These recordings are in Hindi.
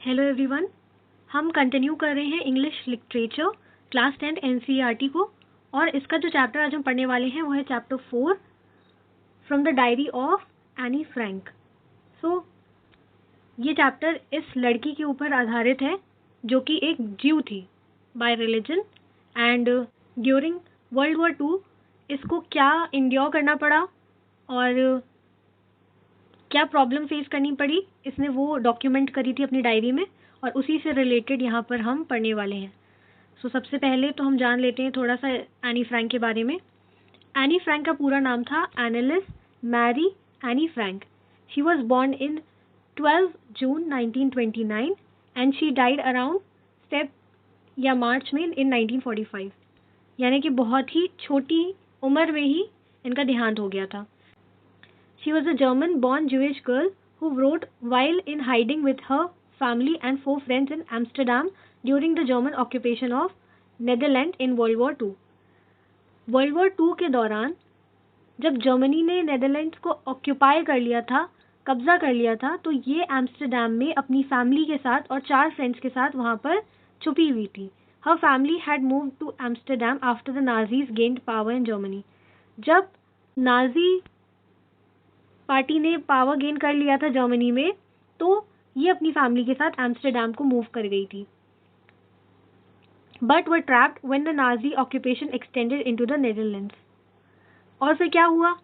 हेलो एवरीवन, हम कंटिन्यू कर रहे हैं इंग्लिश लिटरेचर क्लास 10 एनसीईआरटी को। और इसका जो चैप्टर आज हम पढ़ने वाले हैं वो है chapter 4 from the diary of Anne Frank. So ये चैप्टर इस लड़की के ऊपर आधारित है जो कि एक ज्यू थी bye religion, and during world war 2 इसको क्या इंड्योर करना पड़ा और क्या प्रॉब्लम फेस करनी पड़ी, इसने वो डॉक्यूमेंट करी थी अपनी डायरी में, और उसी से रिलेटेड यहाँ पर हम पढ़ने वाले हैं। सो सबसे पहले तो हम जान लेते हैं थोड़ा सा एनी फ्रैंक के बारे में। एनी फ्रैंक का पूरा नाम था Annelies Marie Anne Frank. She was born in 12 June 1929 and she died around Feb या मार्च में इन 1945, यानी कि बहुत ही छोटी उम्र में ही इनका देहांत हो गया था। She was a German-born Jewish girl who wrote while in hiding with her family and 4 friends in Amsterdam during the German occupation of Netherlands in World War II. World War II के दौरान जब जर्मनी ने नेदरलैंड्स को ऑक्यूपाई कर लिया था, कब्जा कर लिया था, तो ये एम्स्टरडैम में अपनी फैमिली के साथ और 4 फ्रेंड्स के साथ वहाँ पर छुपी हुई थी। Her family had moved to Amsterdam after the Nazis gained power in Germany. जब नाजी पार्टी ने पावर गेन कर लिया था जर्मनी में, तो ये अपनी फैमिली के साथ एम्स्टरडैम को मूव कर गई थी। But were trapped when the Nazi occupation extended into the Netherlands. और फिर क्या हुआ,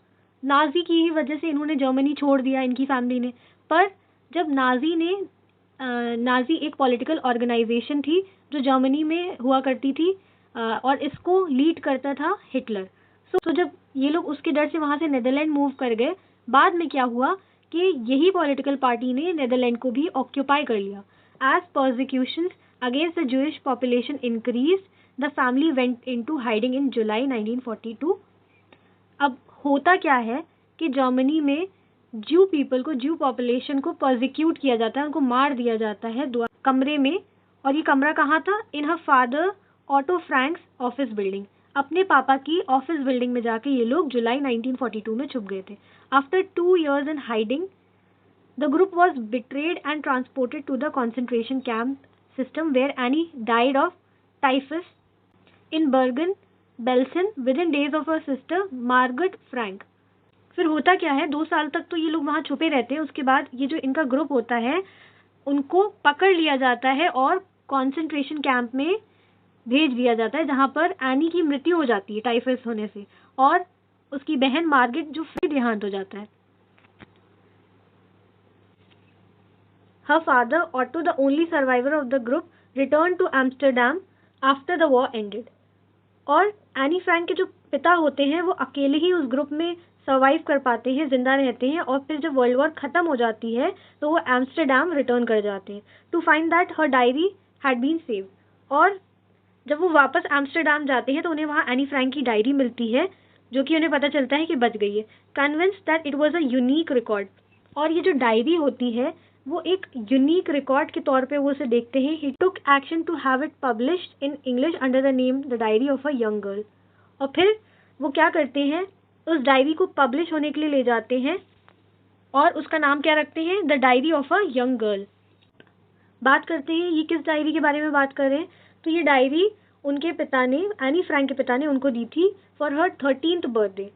नाजी की ही वजह से इन्होंने जर्मनी छोड़ दिया, इनकी फैमिली ने। पर जब नाजी एक पॉलिटिकल ऑर्गेनाइजेशन थी जो जर्मनी में हुआ करती थी, और इसको लीड करता था हिटलर। सो जब ये लोग उसके डर से वहाँ से नेदरलैंड मूव कर गए, बाद में क्या हुआ कि यही पॉलिटिकल पार्टी ने नेदरलैंड को भी ऑक्यूपाई कर लिया। As persecutions against the Jewish population increase, the family went into hiding in July 1942। अब होता क्या है कि जर्मनी में ज्यू पीपल को, ज्यू पॉपुलेशन को परसिक्यूट किया जाता है, उनको मार दिया जाता है कमरे में। और ये कमरा कहाँ था? In her father Otto Frank's office building. अपने पापा की ऑफिस बिल्डिंग में जाके ये लोग जुलाई 1942 में छुप गए थे। After 2 years in hiding, the group was betrayed and transported to the concentration camp system where Annie died of typhus in Bergen-Belsen within days of her sister Margot Frank. फिर होता क्या है, 2 साल तक तो ये लोग वहाँ छुपे रहते हैं। उसके बाद ये जो इनका ग्रुप होता है उनको पकड़ लिया जाता है और कॉन्सेंट्रेशन कैंप में भेज दिया जाता है, जहाँ पर एनी की मृत्यु हो जाती है टाइफस होने से, और उसकी बहन मार्गेट जो फिर देहांत हो जाता है। Her father, Otto, the only survivor of the group, returned to Amsterdam after the war ended. और एनी फ्रैंक के जो पिता होते हैं वो अकेले ही उस ग्रुप में सर्वाइव कर पाते हैं, जिंदा रहते हैं, और फिर जब वर्ल्ड वॉर खत्म हो जाती है तो वो एम्स्टरडैम रिटर्न कर जाते हैं to find that her diary had been saved. और जब वो वापस एम्स्टरडैम जाते हैं तो उन्हें वहाँ एनी फ्रैंक की डायरी मिलती है, जो कि उन्हें पता चलता है कि बच गई है। Convinced that it was a unique record. और ये जो डायरी होती है वो एक यूनिक रिकॉर्ड के तौर पे वो उसे देखते हैं। He took action to have it published in English under the name the diary of a young girl. और फिर वो क्या करते हैं, उस डायरी को पब्लिश होने के लिए ले जाते हैं और उसका नाम क्या रखते हैं? The diary of a young girl. बात करते हैं ये किस डायरी के बारे में बात कर रहे हैं, तो ये डायरी उनके पिता ने, एनी फ्रैंक के पिता ने उनको दी थी for her 13th birthday,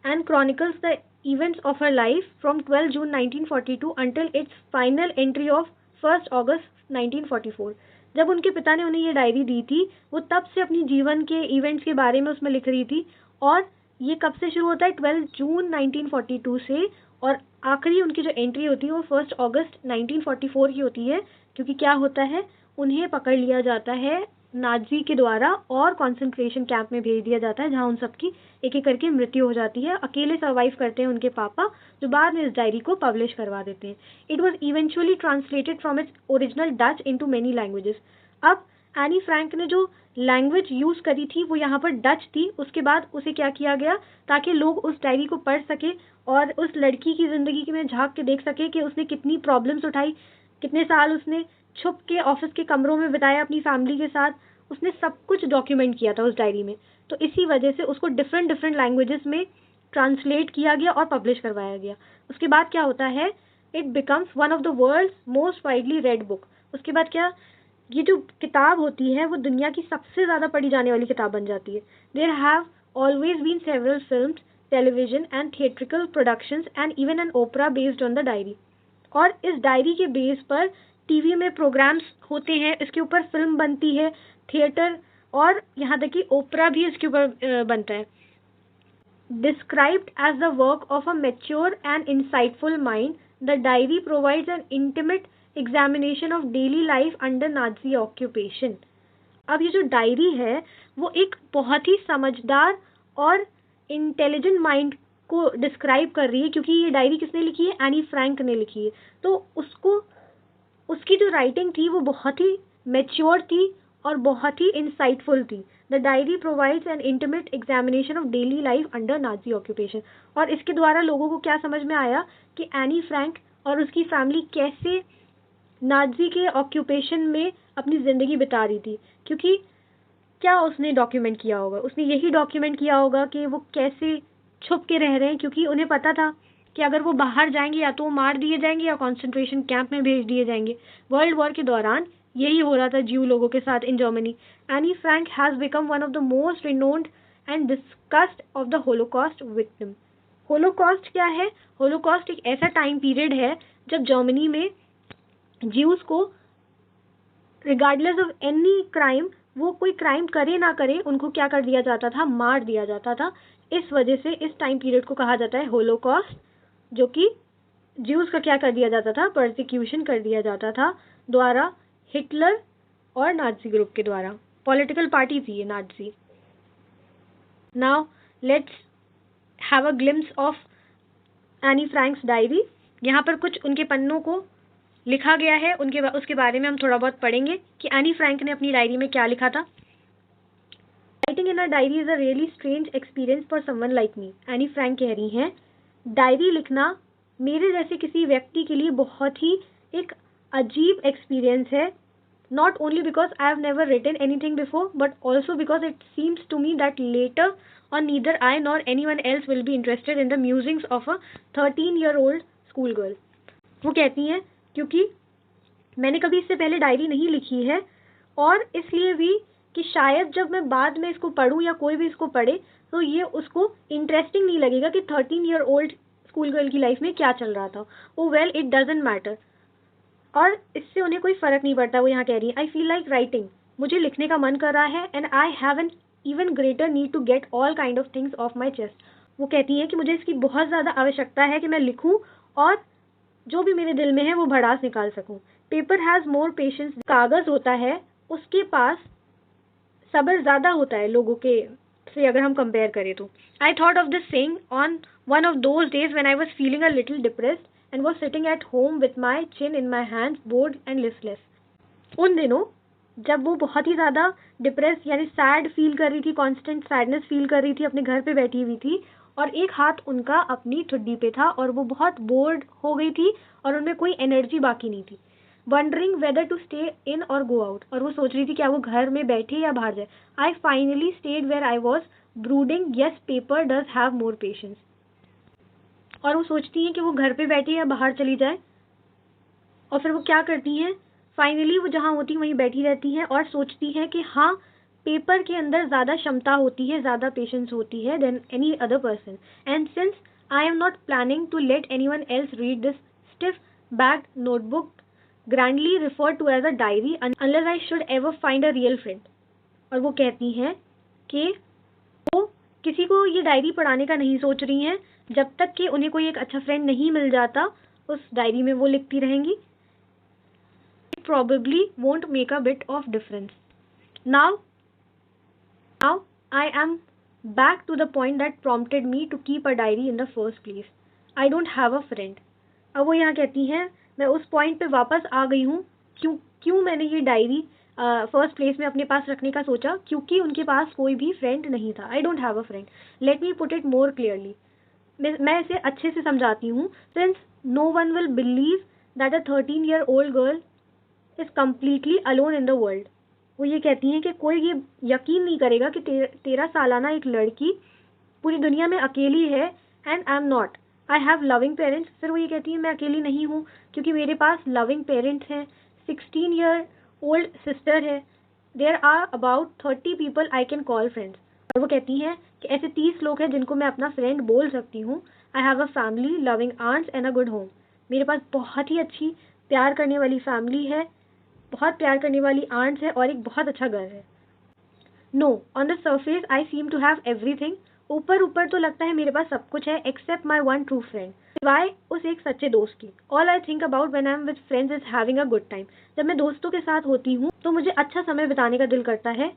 and chronicles the events of her life from 12 June 1942 until it's final entry of 1 अगस्त 1944। जब उनके पिता ने उन्हें ये डायरी दी थी, वो तब से अपनी जीवन के इवेंट्स के बारे में उसमें लिख रही थी। और ये कब से शुरू होता है? 12 जून 1942 से, और आखिरी उनकी जो एंट्री होती है वो 1 अगस्त 1944 की होती है। क्योंकि क्या होता है, उन्हें पकड़ लिया जाता है नाजी के द्वारा और कॉन्सेंट्रेशन कैंप में भेज दिया जाता है, जहाँ उन सबकी एक एक करके मृत्यु हो जाती है। अकेले सर्वाइव करते हैं उनके पापा, जो बाद में इस डायरी को पब्लिश करवा देते हैं। It was eventually translated from its original Dutch into many languages. अब एनी फ्रैंक ने जो लैंग्वेज यूज़ करी थी वो यहाँ पर डच थी। उसके बाद उसे क्या किया गया, ताकि लोग उस डायरी को पढ़ सके और उस लड़की की ज़िंदगी में झांक के देख सके कि उसने कितनी प्रॉब्लम्स उठाई, कितने साल उसने छुप के ऑफिस के कमरों में बिताया अपनी फैमिली के साथ। उसने सब कुछ डॉक्यूमेंट किया था उस डायरी में। तो इसी वजह से उसको डिफरेंट लैंग्वेजेस में ट्रांसलेट किया गया और पब्लिश करवाया गया। उसके बाद क्या होता है, it becomes one of the world's most widely read book. उसके बाद क्या, ये जो किताब होती है वो दुनिया की सबसे ज़्यादा पढ़ी जाने वाली किताब बन जाती है. There have always been several films, television and theatrical productions and even an opera based on the diary. और इस डायरी के बेस पर टीवी में प्रोग्राम्स होते हैं, इसके ऊपर फिल्म बनती है, थिएटर, और यहाँ तक कि ओपरा भी इसके ऊपर बनता है. Described as the work of a mature and insightful mind, the diary provides an intimate examination of daily life under Nazi occupation. अब ये जो डायरी है वो एक बहुत ही समझदार और इंटेलिजेंट माइंड को डिस्क्राइब कर रही है, क्योंकि ये डायरी किसने लिखी है, एनी फ्रैंक ने लिखी है. तो उसकी जो राइटिंग थी वो बहुत ही मैच्योर थी और बहुत ही इंसाइटफुल थी. The diary provides N intimate examination of daily life under Nazi occupation. और इसके द्वारा लोगों को क्या समझ में आया कि एनी फ्रैंक और उसकी फैमिली कैसे नाजी के ऑक्यूपेशन में अपनी ज़िंदगी बिता रही थी. क्योंकि क्या उसने डॉक्यूमेंट किया होगा, उसने यही डॉक्यूमेंट किया होगा कि वो कैसे छुप के रह रहे हैं, क्योंकि उन्हें पता था कि अगर वो बाहर जाएंगे या तो वो मार दिए जाएंगे या कॉन्सेंट्रेशन कैंप में भेज दिए जाएंगे. वर्ल्ड वॉर के दौरान यही हो रहा था ज्यू लोगों के साथ in Germany. Anne Frank has become one of the most renowned and discussed of the Holocaust victim. Holocaust क्या है? होलोकॉस्ट एक ऐसा टाइम पीरियड है जब जर्मनी में ज्यूज को रिगार्डलेस ऑफ एनी क्राइम, वो कोई क्राइम करे ना करे, उनको क्या कर दिया जाता था, मार दिया जाता था. इस वजह से इस टाइम पीरियड को कहा जाता है होलोकॉस्ट, जो कि ज्यूज का क्या कर दिया जाता था, परसिक्यूशन कर दिया जाता था द्वारा हिटलर और नाजी ग्रुप के द्वारा. पॉलिटिकल पार्टी थी ये Nazi. Now let's have a glimpse of any Franks diary. यहाँ पर कुछ उनके पन्नों को लिखा गया है, उसके बारे में हम थोड़ा बहुत पढ़ेंगे कि एनी फ्रैंक ने अपनी डायरी में क्या लिखा था. Writing in a diary is a really strange experience for someone like me. Anne Frank कह रही हैं, डायरी लिखना मेरे जैसे किसी व्यक्ति के लिए बहुत ही एक अजीब एक्सपीरियंस है. Not only because I have never written anything before, but also because it seems to me that letter और neither I nor anyone else will be interested in the musings of a 13-year-old schoolgirl. वो कहती हैं क्योंकि मैंने कभी इससे पहले डायरी नहीं लिखी है, और इसलिए भी कि शायद जब मैं बाद में इसको पढूं या कोई भी इसको पढ़े तो ये उसको इंटरेस्टिंग नहीं लगेगा कि 13-year-old स्कूल गर्ल की लाइफ में क्या चल रहा था. ओ वेल, इट डजंट मैटर, और इससे उन्हें कोई फ़र्क नहीं पड़ता. वो यहाँ कह रही है, आई फील लाइक राइटिंग, मुझे लिखने का मन कर रहा है, and I have an even greater need to get all kind of things off my chest. वो कहती हैं कि मुझे इसकी बहुत ज़्यादा आवश्यकता है कि मैं लिखूँ और जो भी मेरे दिल में है वो भड़ास निकाल सकूं. Paper has more patience. कागज़ होता है उसके पास सब्र ज़्यादा होता है लोगों के से अगर हम कंपेयर करें तो. I thought of this saying on one of those days when I was feeling a little depressed and was sitting at home with my chin in my hands, board and listless. उन दिनों जब वो बहुत ही ज़्यादा डिप्रेस यानी सैड फील कर रही थी, कॉन्स्टेंट सैडनेस फील कर रही थी, अपने घर पे बैठी हुई थी और एक हाथ उनका अपनी ठुड्डी पे था और वो बहुत बोर्ड हो गई थी और उनमें कोई एनर्जी बाकी नहीं थी. Wondering whether to stay in और गो आउट, और वो सोच रही थी क्या वो घर में बैठे या बाहर जाए. I finally stayed where I was brooding, yes paper does have more patience. और वो सोचती हैं कि वो घर पे बैठे या बाहर चली जाए, और फिर वो क्या करती हैं, फाइनली वो जहाँ होती वहीं बैठी रहती हैं और सोचती हैं कि हाँ, पेपर के अंदर ज़्यादा क्षमता होती है, ज़्यादा पेशेंस होती है then any other person. And since I am not planning to let anyone else read this stiff backed notebook grandly referred to as a diary unless I should ever find a real friend. और वो कहती हैं कि वो किसी को ये डायरी पढ़ाने का नहीं सोच रही हैं जब तक कि उन्हें कोई एक अच्छा फ्रेंड नहीं मिल जाता. उस डायरी में वो लिखती रहेंगी. It probably won't make a bit of difference. Now I am back to the point that prompted me to keep a diary in the first place. I don't have a friend. अब वो यहाँ कहती हैं मैं उस पॉइंट पे वापस आ गई हूँ. क्यों मैंने ये डायरी फर्स्ट प्लेस में अपने पास रखने का सोचा? क्योंकि उनके पास कोई भी फ्रेंड नहीं था. I don't have a friend. Let me put it more clearly. मैं इसे अच्छे से समझाती हूँ. Since no one will believe that a 13-year-old girl is completely alone in the world. वो ये कहती हैं कि कोई ये यकीन नहीं करेगा कि 13 सालाना एक लड़की पूरी दुनिया में अकेली है. And I am not. I have loving parents. फिर वो ये कहती है मैं अकेली नहीं हूँ क्योंकि मेरे पास लविंग पेरेंट्स हैं, 16-year old सिस्टर है, there are about 30 people I can call friends. और वो कहती हैं कि ऐसे 30 लोग हैं जिनको मैं अपना फ्रेंड बोल सकती हूँ। I have a family, loving aunts and a good home. मेरे पास बहुत ही अच्छी प्यार करने वाली फैमिली है, बहुत प्यार करने वाली आंट्स है और एक बहुत अच्छा घर है। No, on the surface I seem to have everything. ऊपर ऊपर तो लगता है मेरे पास सब कुछ है, except my one true friend, सिवाय उस एक सच्चे दोस्त की। All I think about when I am with friends is having a good time. जब मैं दोस्तों के साथ होती हूँ तो मुझे अच्छा समय बिताने का दिल करता है।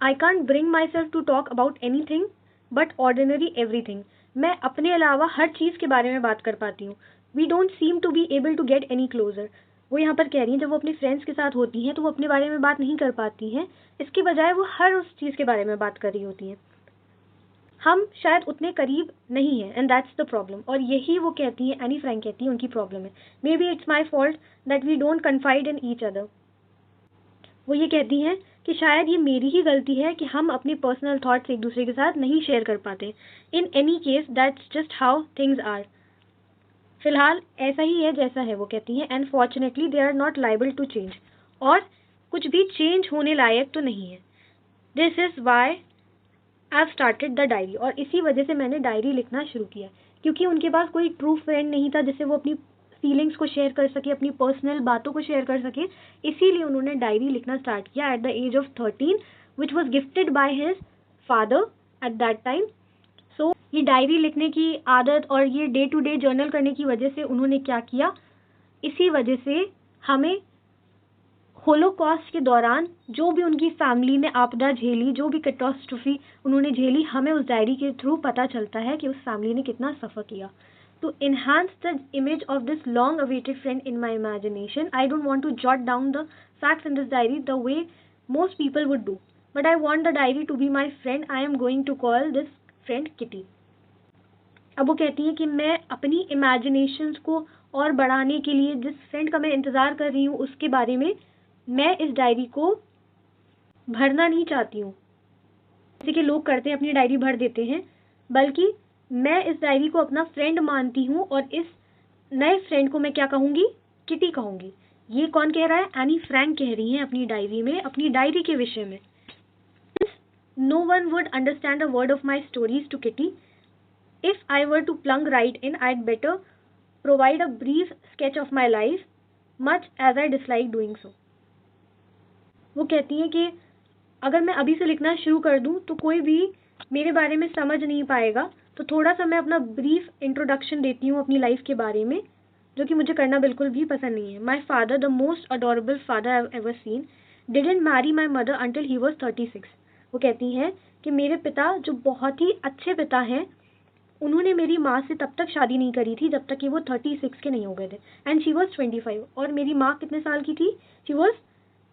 I can't bring myself to talk about anything but ordinary everything. मैं अपने अलावा हर चीज़ के बारे में बात कर पाती हूँ। We don't seem to be able to get any closer. वो यहाँ पर कह रही हैं जब वो अपने फ्रेंड्स के साथ होती हैं तो वो अपने बारे में बात नहीं कर पाती हैं, इसके बजाय वो हर उस चीज़ के बारे में बात कर रही होती हैं। हम शायद उतने करीब नहीं हैं, एंड दैट्स द प्रॉब्लम। और यही वो कहती हैं, एनी फ्रैंक कहती है, उनकी प्रॉब्लम है। Maybe it's my fault that we don't confide in each other. वो ये कहती हैं कि शायद ये मेरी ही गलती है कि हम अपनी पर्सनल थॉट्स एक दूसरे के साथ नहीं शेयर कर पाते। In any case that's just how things are. फिलहाल ऐसा ही है जैसा है, वो कहती हैं, and fortunately they are not liable to change. और कुछ भी चेंज होने लायक तो नहीं है। This is why I have started the diary. और इसी वजह से मैंने डायरी लिखना शुरू किया, क्योंकि उनके पास कोई ट्रू फ्रेंड नहीं था जिससे वो अपनी फीलिंग्स को शेयर कर सके, अपनी पर्सनल बातों को शेयर कर सके। इसीलिए उन्होंने डायरी लिखना स्टार्ट किया at the age of 13, which was gifted by his father at that time. So ये डायरी लिखने की आदत और ये डे टू डे जर्नल करने की वजह से उन्होंने क्या किया, इसी वजह से हमें होलोकॉस्ट के दौरान जो भी उनकी फैमिली ने आपदा झेली, जो भी कैटास्ट्रोफी उन्होंने झेली, हमें उस डायरी के थ्रू पता चलता है कि उस फैमिली ने कितना सफ़र किया। To enhance the image of this long-awaited friend in my imagination, I don't want to jot down the facts in this diary the way most people would do, but I want the diary to be my friend. I am going to call this friend Kitty. अब वो कहती है कि मैं अपनी इमेजिनेशंस को और बढ़ाने के लिए जिस फ्रेंड का मैं इंतज़ार कर रही हूँ उसके बारे में मैं इस डायरी को भरना नहीं चाहती हूँ, जैसे कि लोग करते हैं, अपनी डायरी भर देते हैं, बल्कि मैं इस डायरी को अपना फ्रेंड मानती हूँ और इस नए फ्रेंड को मैं क्या कहूँगी, किटी कहूँगी। ये कौन कह रहा है, एनी फ्रैंक कह रही हैं अपनी डायरी में, अपनी डायरी के विषय में। No one would understand a word of my stories to Kitty if I were to plunge right in, I'd better provide a brief sketch of my life, much as I dislike doing so. वो कहती हैं कि अगर मैं अभी से लिखना शुरू कर दूं तो कोई भी मेरे बारे में समझ नहीं पाएगा, तो थोड़ा सा मैं अपना ब्रीफ इंट्रोडक्शन देती हूँ अपनी लाइफ के बारे में, जो कि मुझे करना बिल्कुल भी पसंद नहीं है। My father, the most adorable father I have ever seen, didn't marry my mother until he was 36। वो कहती हैं कि मेरे पिता जो बहुत ही अच्छे पिता हैं, उन्होंने मेरी माँ से तब तक शादी नहीं करी थी जब तक कि वो 36 के नहीं हो गए थे, एंड शी वॉज 25। और मेरी माँ कितने साल की थी, she was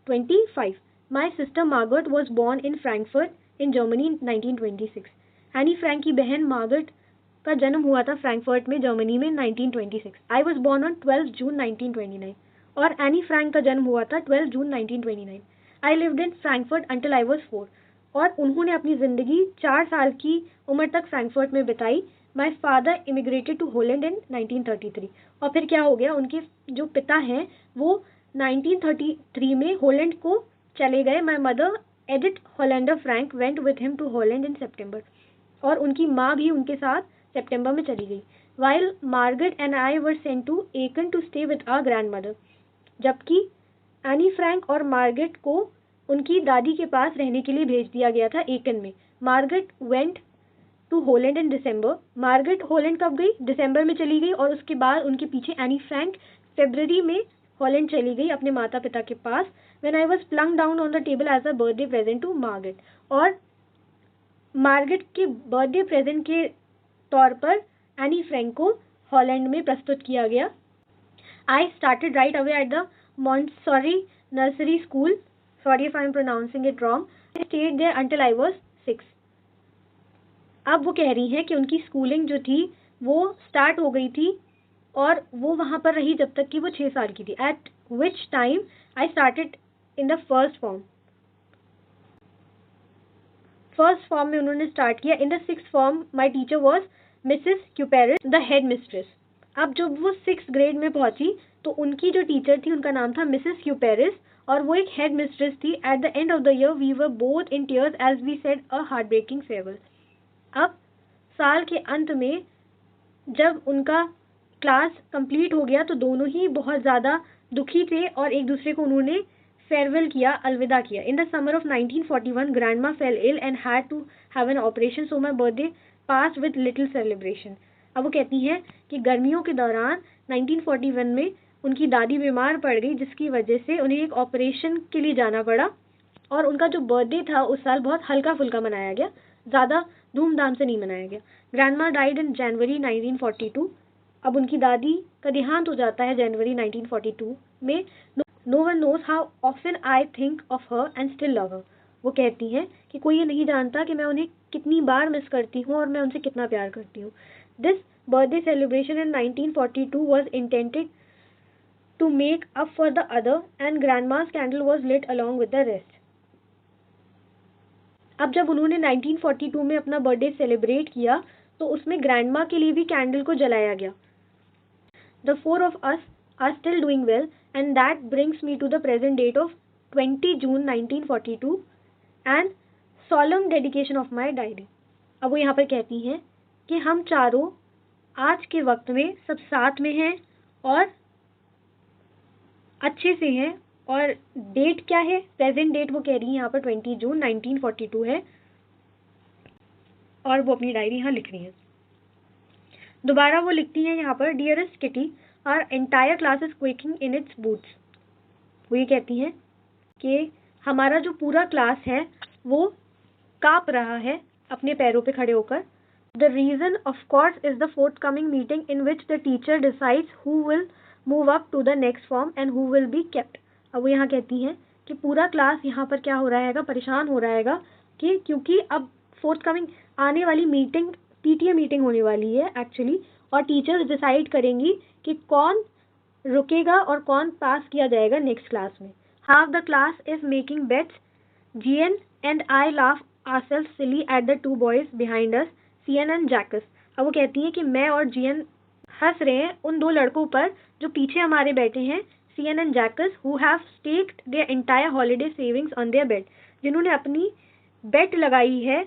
25. My sister Margaret was born in Frankfurt in Germany in 1926. Anne Frank की बहन मार्गरेट का जन्म हुआ था फ्रैंकफर्ट में, जर्मनी में 1926. I was born on 12 June 1929. और एनी फ्रैंक का जन्म हुआ था 12 June 1929. I lived in Frankfurt until I was 4. और उन्होंने अपनी ज़िंदगी 4 साल की उम्र तक फ्रैंकफर्ट में बिताई. My father immigrated to Holland in 1933. और फिर क्या हो गया, उनके जो पिता हैं वो 1933 में होलैंड को चले गए. My mother Edith Hollander Frank went with him to Holland in September. और उनकी माँ भी उनके साथ सितंबर में चली गई. While Margaret and I were sent to Aachen to stay with our grandmother. जबकि एनी फ्रैंक और मार्गरेट को उनकी दादी के पास रहने के लिए भेज दिया गया था एकन में. Margaret went to Holland in December. Margaret Holland कब गई, दिसंबर में चली गई. और उसके बाद उनके पीछे एनी फ्रैंक फरवरी में हॉलैंड चली गई अपने माता पिता के पास. When I was plunked down on the table as a birthday present to Margaret. और मार्गरेट के बर्थडे प्रेजेंट के तौर पर एनी फ्रैंक को हॉलैंड में प्रस्तुत किया गया. I started right away at the Montessori nursery school. Sorry if I am pronouncing it wrong. I stayed there until I was 6. अब वो कह रही हैं कि उनकी स्कूलिंग जो थी वो स्टार्ट हो गई थी और वो वहाँ पर रही जब तक कि वो 6 साल की थी. At which time I started in the first form. First form में उन्होंने स्टार्ट किया. In the 6th form my teacher was Mrs Kuperus, the headmistress. अब जब वो 6th ग्रेड में पहुंची तो उनकी जो टीचर थी उनका नाम था मिसेस ह्यूपेरिस, और वो एक हेड मिस्ट्रेस थी. At the end of the year we were both in tears as we said a heartbreaking farewell. अब साल के अंत में जब उनका क्लास कंप्लीट हो गया तो दोनों ही बहुत ज़्यादा दुखी थे और एक दूसरे को उन्होंने फेयरवेल किया, अलविदा किया. In the summer of 1941 grandma fell ill and had to have an operation, so my birthday pass with little celebration. अब वो कहती हैं कि गर्मियों के दौरान 1941 में उनकी दादी बीमार पड़ गई, जिसकी वजह से उन्हें एक ऑपरेशन के लिए जाना पड़ा, और उनका जो बर्थडे था उस साल बहुत हल्का फुल्का मनाया गया, ज़्यादा धूमधाम से नहीं मनाया गया. ग्रैंडमा डाइड इन जनवरी 1942. अब उनकी दादी का देहांत हो जाता है जनवरी 1942 में. No one knows how often I think of her and still love her. वो कहती हैं कि कोई ये नहीं जानता कि मैं उन्हें कितनी बार मिस करती हूँ और मैं उनसे कितना प्यार करती हूँ. This birthday celebration in 1942 was intended to make up for the other, and grandma's candle was lit along with the rest. अब जब उन्होंने 1942 में अपना बर्थडे सेलिब्रेट किया तो उसमें ग्रैंडमा के लिए भी कैंडल को जलाया गया. The four of us are still doing well, and that brings me to the present date of 20 June 1942 and solemn dedication of my diary. अब वो यहाँ पर कहती हैं कि हम चारों आज के वक्त में सब साथ में हैं और अच्छे से हैं. और डेट क्या है, प्रेजेंट डेट वो कह रही है यहाँ पर 20 जून 1942 है, और वो अपनी डायरी यहाँ लिख रही हैं. दोबारा वो लिखती हैं यहाँ पर, dearest Kitty, our entire class is quaking in its boots. वो ये कहती हैं कि हमारा जो पूरा क्लास है वो काँप रहा है अपने पैरों पे खड़े होकर. The reason of course is the forthcoming meeting in which the teacher decides who will move up to the next form and who will be kept. अब वो यहाँ कहती हैं कि पूरा क्लास यहाँ पर क्या हो रहा है, परेशान हो रहा है कि क्योंकि अब फोर्थ कमिंग आने वाली मीटिंग पीटीए मीटिंग होने वाली है एक्चुअली, और टीचर्स डिसाइड करेंगी कि कौन रुकेगा और कौन पास किया जाएगा नेक्स्ट क्लास में. Half the class is making bets. GN and I laugh ourselves silly at the two boys behind us, CN and Jacks. अब वो कहती हैं कि मैं और जीएन हंस रहे हैं उन दो लड़कों पर जो पीछे हमारे बैठे हैं, CN and Jacques, who have stacked their entire holiday savings on their bed. जिन्होंने अपनी बेट लगाई है,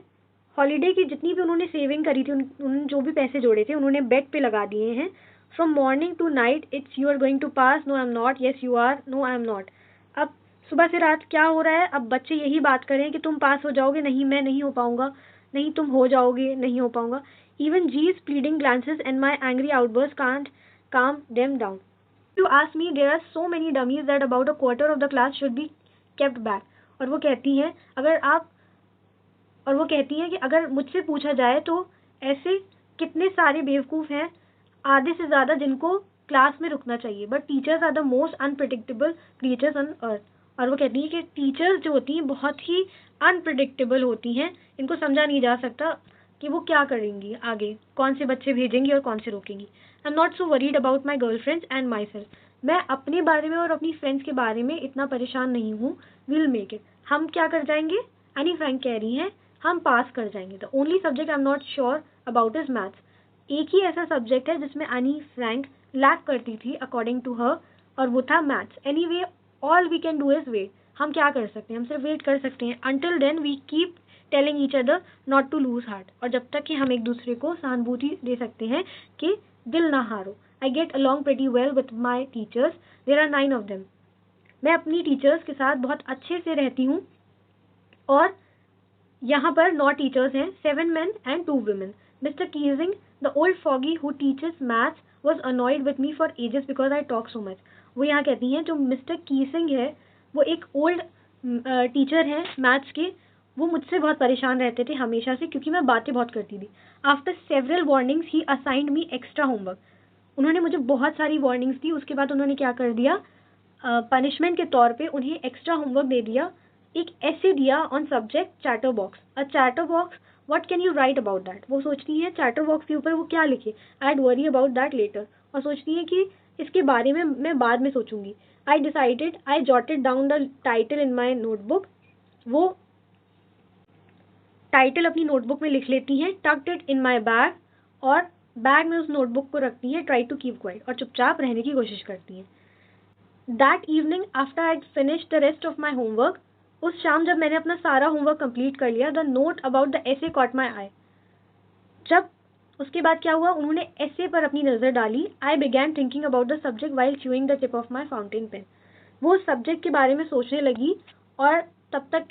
हॉलीडे की जितनी भी उन्होंने सेविंग करी थी, उन्होंने जो भी पैसे जोड़े थे उन्होंने बेट पे लगा दिए हैं. From morning to night it's you are going to pass, no I am not, yes you are, no I am not. अब सुबह से रात क्या हो रहा है, अब बच्चे यही बात करें कि तुम पास हो जाओगे, नहीं मैं नहीं हो पाऊंगा, नहीं तुम हो जाओगे, नहीं हो पाऊंगा. Even G's pleading glances and my angry outbursts can't calm them down. If you ask me, there are so many dummies that about a quarter of the class should be kept back. और वो कहती हैं कि अगर मुझसे पूछा जाए तो ऐसे कितने सारे बेवकूफ़ हैं, आधे से ज़्यादा, जिनको क्लास में रुकना चाहिए. But teachers are the most unpredictable creatures on earth. और वो कहती हैं कि टीचर्स जो होती हैं बहुत ही अनप्रिडिक्टेबल होती हैं, इनको समझा नहीं जा सकता कि वो क्या करेंगी आगे, कौन से बच्चे भेजेंगी और कौन से रोकेंगी. I am not so worried about my girlfriends and myself. मैं अपने बारे में और अपनी फ्रेंड्स के बारे में इतना परेशान नहीं हूँ. Will make it. हम क्या कर जाएंगे, एनी फ्रैंक कह रही हैं, हम पास कर जाएंगे. The only subject I am not sure about is maths. एक ही ऐसा सब्जेक्ट है जिसमें एनी फ्रैंक लैक करती थी अकॉर्डिंग टू हर, और वो था maths. Anyway all we can do is wait. हम क्या कर सकते हैं, हम सिर्फ वेट कर सकते हैं. Until then we keep telling each other not to lose heart. और जब तक कि हम एक दूसरे को सहानुभूति दे सकते हैं कि दिल ना हारो. I get along pretty well with my teachers. There are 9 of them. मैं अपनी टीचर्स के साथ बहुत अच्छे से रहती हूँ, और यहाँ पर 9 टीचर्स हैं, 7 men and 2 women. Mister Keesing, the old foggy who teachers maths, was annoyed with me for ages because I talk so much. वो यहाँ कहती हैं जो मिस्टर कीजिंग है वो एक ओल्ड टीचर हैं मैथ्स के, वो मुझसे बहुत परेशान रहते थे हमेशा से क्योंकि मैं बातें बहुत करती थी. आफ्टर सेवरल वार्निंग्स ही असाइंड मी एक्स्ट्रा होमवर्क. उन्होंने मुझे बहुत सारी वार्निंग्स दी, उसके बाद उन्होंने क्या कर दिया, पनिशमेंट के तौर पे उन्हें एक्स्ट्रा होमवर्क दे दिया. एक ऐसे दिया on subject chatter box. A chatter box, what can you right about that. वो सोचती हैं चैटर बॉक्स के ऊपर वो क्या लिखे, I worry about that letter. और सोचती हैं कि इसके बारे में मैं बाद में सोचूंगी. I decided, I jotted down the title in my notebook. वो टाइटल अपनी नोटबुक में लिख लेती हैं. Tucked it in my bag, और बैग में उस नोटबुक को रखती हैं. ट्राई टू कीप क्वाइट, और चुपचाप रहने की कोशिश करती हैं. That evening after I finish the rest of my homework, उस शाम जब मैंने अपना सारा होमवर्क कंप्लीट कर लिया, the note about the essay caught my eye, जब उसके बाद क्या हुआ, उन्होंने एसे पर अपनी नज़र डाली। I began thinking about the subject while chewing the tip of my fountain pen, वो सब्जेक्ट के बारे में सोचने लगी और तब तक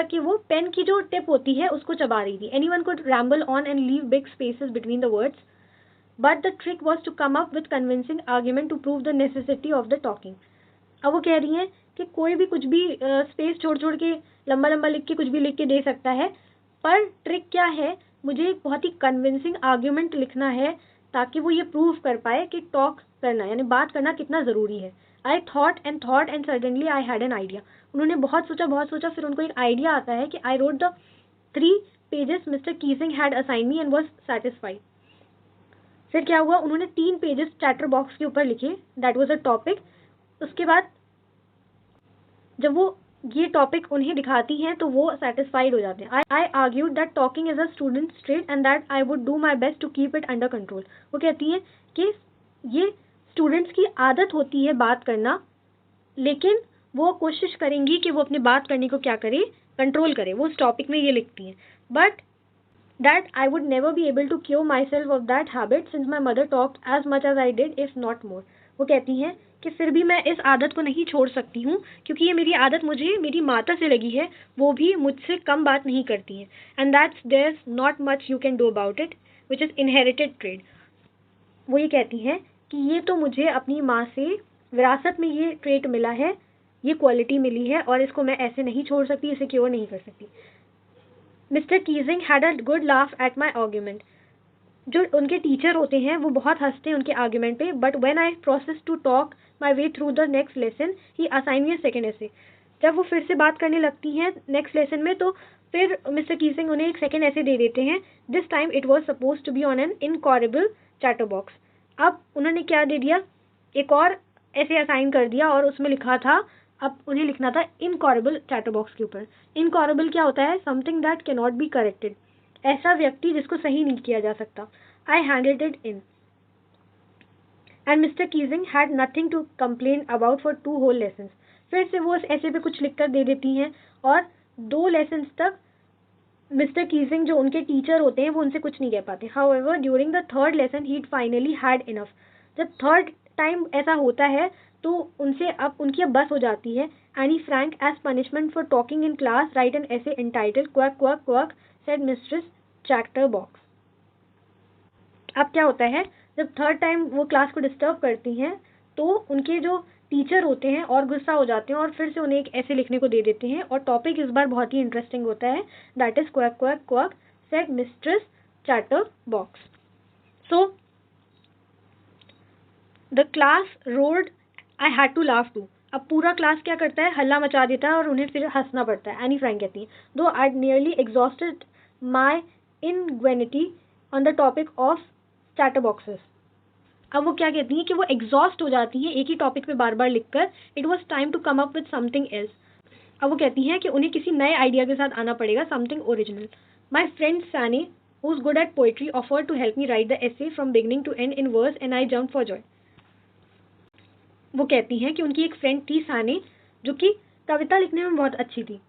कि वो पेन की जो टिप होती है उसको चबा रही थी। Anyone could ramble on and leave big spaces between the words, but the trick was to come up with convincing argument to prove the necessity of the talking. अब वो कह रही हैं कि कोई भी कुछ भी स्पेस छोड़ छोड़ के लंबा लंबा लिख के कुछ भी लिख के दे सकता है, पर ट्रिक क्या है, मुझे एक बहुत ही कन्विंसिंग आर्ग्यूमेंट लिखना है ताकि वो ये प्रूव कर पाए कि टॉक करना यानी बात करना कितना ज़रूरी है। I thought and suddenly I had an idea, उन्होंने बहुत सोचा, फिर उनको एक आइडिया आता है कि I wrote the 3 pages mister Keesing had assign me and was satisfied. फिर क्या हुआ, उन्होंने 3 पेजेस चैटर बॉक्स के ऊपर लिखे, दैट वॉज अ टॉपिक। उसके बाद जब वो ये टॉपिक उन्हें दिखाती हैं तो वो सेटिस्फाइड हो जाते हैं। I argued that talking is a student trait and that I would do my best to keep it under control. वो कहती हैं कि ये स्टूडेंट्स की आदत होती है बात करना, लेकिन वो कोशिश करेंगी कि वो अपनी बात करने को क्या करे, कंट्रोल करे। वो उस टॉपिक में ये लिखती हैं, but that I would never be able to cure myself of that habit since my mother talked as much as I did if not more. वो कहती हैं कि फिर भी मैं इस आदत को नहीं छोड़ सकती हूँ क्योंकि ये मेरी आदत मुझे मेरी माता से लगी है, वो भी मुझसे कम बात नहीं करती हैं, and that's there not much you can do about it which is inherited trade. वो ये कहती हैं कि ये तो मुझे अपनी माँ से विरासत में ये ट्रेट मिला है, ये क्वालिटी मिली है और इसको मैं ऐसे नहीं छोड़ सकती, इसे क्योर नहीं कर सकती। Mister Keesing had a good laugh at my argument, जो उनके टीचर होते हैं वो बहुत हंसते हैं उनके आर्ग्यूमेंट पे, but when I process to talk my way through the next lesson he assign me a second essay. जब वो फिर से बात करने लगती हैं नेक्स्ट लेसन में तो फिर मिस्टर कीजिंग उन्हें एक सेकेंड ऐसे दे देते हैं। This time it was suppose to be on an incorrigible chatterbox. अब उन्होंने क्या दे दिया, एक और ऐसे असाइन कर दिया और उसमें लिखा था, अब उन्हें लिखना था इनकॉरेबल चैटर बॉक्स के ऊपर। इनकॉरेबल क्या होता है, something that cannot be corrected, ऐसा व्यक्ति जिसको सही नहीं किया जा सकता। I handed it in and Mr Keesing had nothing to complain about for 2 whole lessons. फिर से वो ऐसे पे कुछ लिख कर दे देती हैं और 2 लेसन्स तक मिस्टर कीजिंग जो उनके टीचर होते हैं वो उनसे कुछ नहीं कह पाते। However during the 3rd lesson he finally had enough. जब 3rd टाइम ऐसा होता है तो उनसे अब उनकी अब बस हो जाती है। Anne Frank as punishment for talking in class right N ऐसे entitled quirk quirk quirk said mistress chatterbox. अब क्या होता है, जब 3rd टाइम वो क्लास को डिस्टर्ब करती हैं तो उनके जो टीचर होते हैं और गुस्सा हो जाते हैं और फिर से उन्हें एक ऐसे लिखने को दे देते हैं और टॉपिक इस बार बहुत ही इंटरेस्टिंग होता है, that is quirk quirk quirk said mistress chatterbox. So the class roared, I had to laugh too. अब पूरा क्लास क्या करता है, हल्ला मचा देता है और उन्हें फिर हंसना पड़ता है। एनी फ्रैंक कहती है, though I nearly exhausted my ingenuity on the topic of chatterboxes बॉक्सेस। अब वो क्या कहती हैं कि वो एग्जॉस्ट हो जाती है एक ही टॉपिक पे बार बार लिखकर। It was time to come up with something else. अब वो कहती हैं कि उन्हें किसी नए आइडिया के साथ आना पड़ेगा, something original. My friend Sanne who is good at poetry offer to help me write the essay from beginning to end in verse and I jump for joy. वो कहती हैं कि उनकी एक फ्रेंड थी सैनी जो कि कविता लिखने में बहुत अच्छी थी।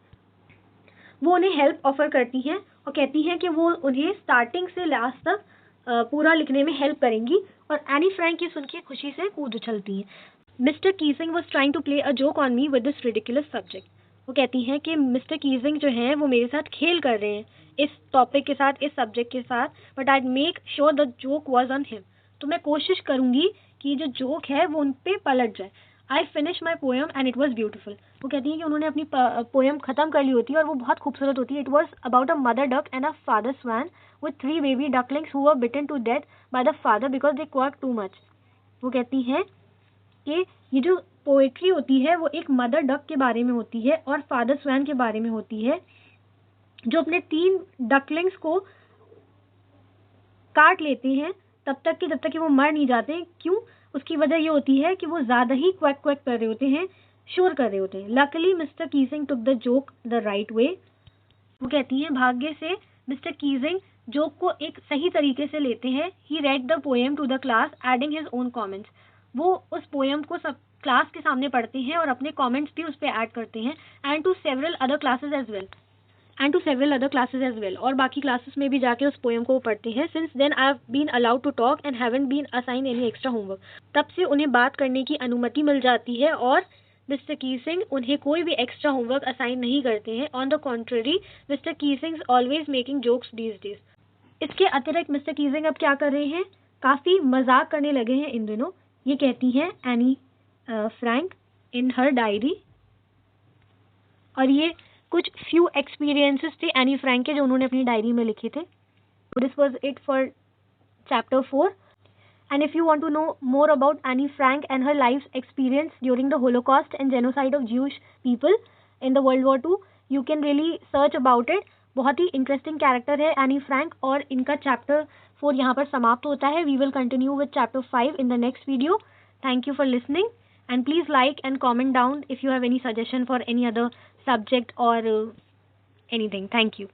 वो उन्हें हेल्प ऑफर करती हैं और कहती हैं कि वो उन्हें स्टार्टिंग से लास्ट तक पूरा लिखने में हेल्प करेंगी और एनी फ्रैंक ये सुन के खुशी से कूद उछलती हैं। Mister Keesing was trying to play a joke on me with this ridiculous subject. वो कहती हैं कि मिस्टर कीजिंग जो हैं वो मेरे साथ खेल कर रहे हैं इस टॉपिक के साथ, इस सब्जेक्ट के साथ, but I make sure the joke was on him. तो मैं कोशिश करूंगी कि जो जोक है वो उन पर पलट जाए। I finish my poem and it was beautiful. वो कहती हैं कि उन्होंने अपनी पोएम ख़त्म कर ली होती है और वो बहुत खूबसूरत होती है। It was about a mother duck and a father swan with 3 baby ducklings who were bitten to death by the father because they quacked too much. वो कहती हैं कि ये जो पोएट्री होती है वो एक मदर डक के बारे में होती है और फादर स्वैन के बारे में होती है जो अपने 3 डकलिंग्स को काट लेते हैं जब तक कि वो मर नहीं जाते। क्यों? उसकी वजह ये होती है कि वो ज़्यादा ही क्वैक क्वैक कर रहे होते हैं, शोर कर रहे होते हैं। Luckily mister Keesing took the joke the right way. वो कहती हैं भाग्य से मिस्टर कीजिंग जोक को एक सही तरीके से लेते हैं। He read the poem to the class adding his own comments. वो उस पोएम को सब क्लास के सामने पढ़ते हैं और अपने कमेंट्स भी उस पर ऐड करते हैं, and to several other classes as well, और बाकी क्लासेस में भी जाके उस पोएम को पढ़ते हैं. Since then I have been allowed to talk and haven't been assign any extra homework. तब से उन्हें बात करने की अनुमति मिल जाती है और मिस्टर कीसिंग उन्हें कोई भी एक्स्ट्रा होमवर्क असाइन नहीं करते हैं. On the contrary, Mr Keesing always making jokes these days. इसके अतिरिक्त मिस्टर कीसिंग अब क्या कर रहे हैं, काफ़ी मजाक करने लगे हैं इन दिनों. ये कहती हैं एनी फ्रैंक इन हर डायरी, और ये कुछ फ्यू एक्सपीरियंसेस थे एनी फ्रैंक के जो उन्होंने अपनी डायरी में लिखे थे. This was it for chapter 4. And if you want to know more about Annie Frank and her life's experience during the Holocaust and genocide of Jewish people in the World War II, you can really search about it. बहुत ही इंटरेस्टिंग कैरेक्टर है एनी फ्रैंक, और इनका चैप्टर 4 यहाँ पर समाप्त होता है. We will continue with chapter 5 in the next video. Thank you for listening, and please like and comment down if you have any suggestion for any other subject or anything. Thank you.